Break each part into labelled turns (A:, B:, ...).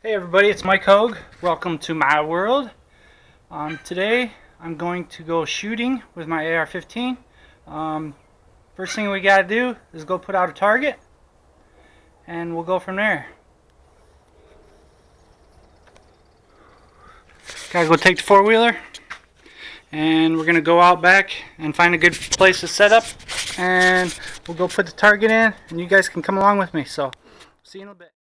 A: Hey everybody, it's Mike Hogue. Welcome to my world. Today I'm going to go shooting with my AR-15. First thing we gotta do is go put out a target and we'll go from there. Gotta go take the four-wheeler and we're gonna go out back and find a good place to set up and we'll go put the target in and you guys can come along with me. So, see you in a bit.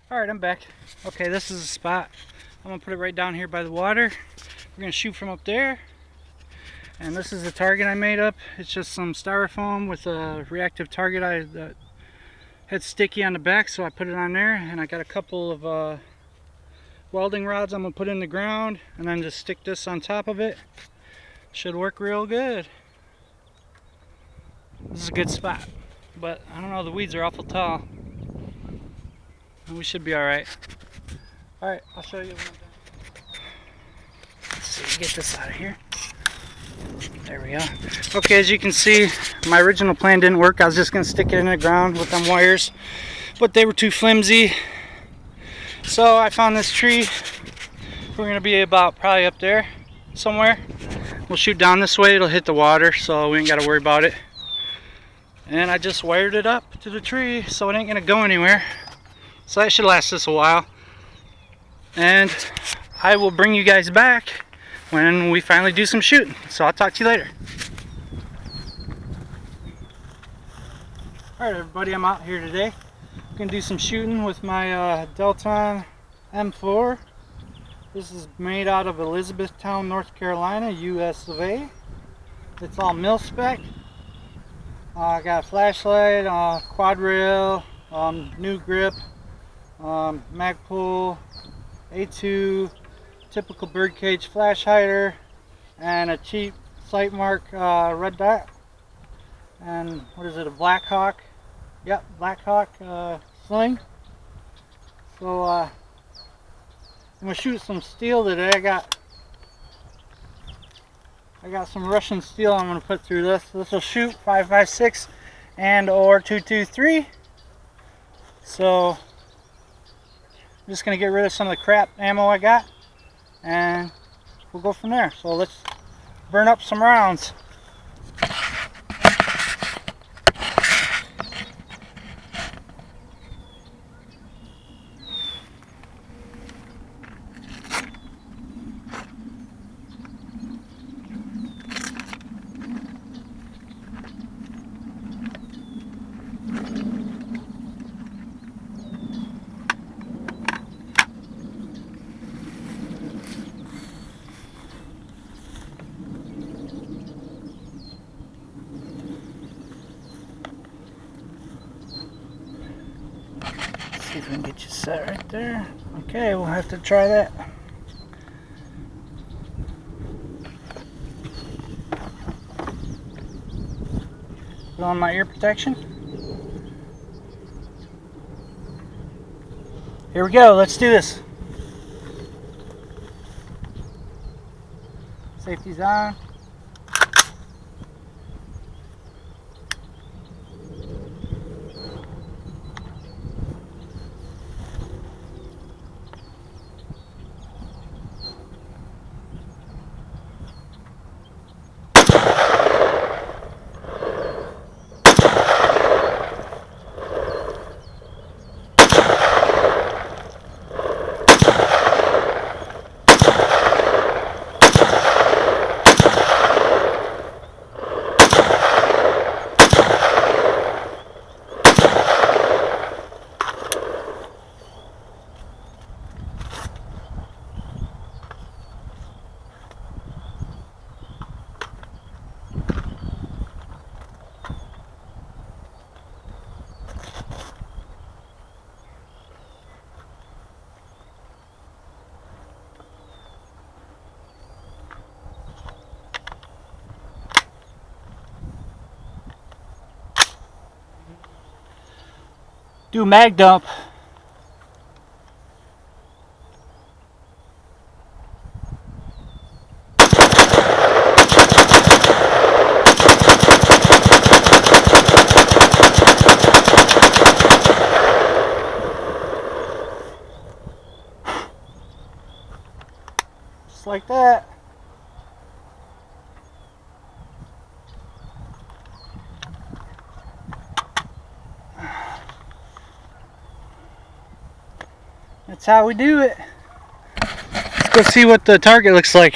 A: Alright, I'm back. Okay, this is the spot. I'm going to put it right down here by the water. We're going to shoot from up there. And this is the target I made up. It's just some styrofoam with a reactive target that had sticky on the back, so I put it on there. And I got a couple of welding rods I'm going to put in the ground and then just stick this on top of it. Should work real good. This is a good spot. But I don't know, the weeds are awful tall. We should be alright. Alright, I'll show you. Let's see, get this out of here. There we go. Okay, as you can see, my original plan didn't work. I was just going to stick it in the ground with them wires, but they were too flimsy. So I found this tree. We're going to be about probably up there somewhere. We'll shoot down this way. It'll hit the water, so we ain't got to worry about it. And I just wired it up to the tree, so it ain't going to go anywhere. So that should last us a while. And I will bring you guys back when we finally do some shooting. So I'll talk to you later. Alright everybody, I'm out here today. I'm going to do some shooting with my Delton M4. This is made out of Elizabethtown, North Carolina, US of A. It's all mil-spec. I got a flashlight, quad rail, new grip, Magpul, A2, typical birdcage flash hider, and a cheap Sight Mark red dot. And what is it, a Blackhawk? Yep, Blackhawk sling. So I'm gonna shoot some steel today. I got some Russian steel I'm gonna put through this. This will shoot 5.56 and or 2.23. So I'm just gonna get rid of some of the crap ammo I got, and we'll go from there. So let's burn up some rounds. See if we can get you set right there. Okay, we'll have to try that. Put on my ear protection. Here we go, let's do this. Safety's on. Do a mag dump. Just like that. That's how we do it. Let's go see what the target looks like.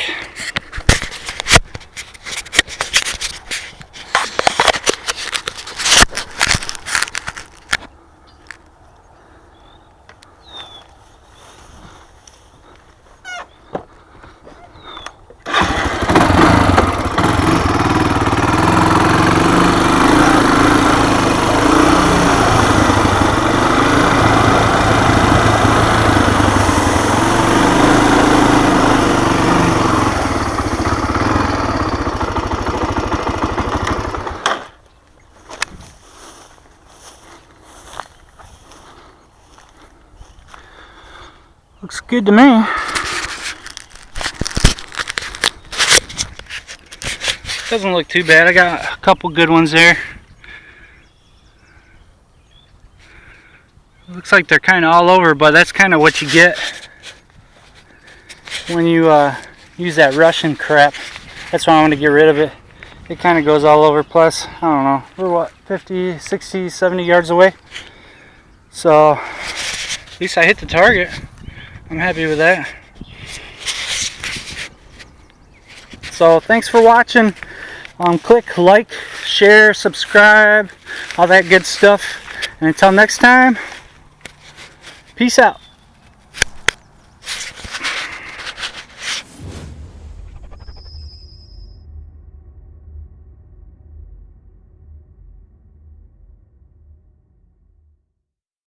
A: Looks good to me. Doesn't look too bad. I got a couple good ones there. Looks like they're kind of all over, but that's kind of what you get when you use that Russian crap. That's why I want to get rid of it. It kind of goes all over. Plus, I don't know, we're what, 50, 60, 70 yards away. So at least I hit the target. I'm happy with that. So thanks for watching. Click like, share, subscribe, all that good stuff. And until next time, peace out.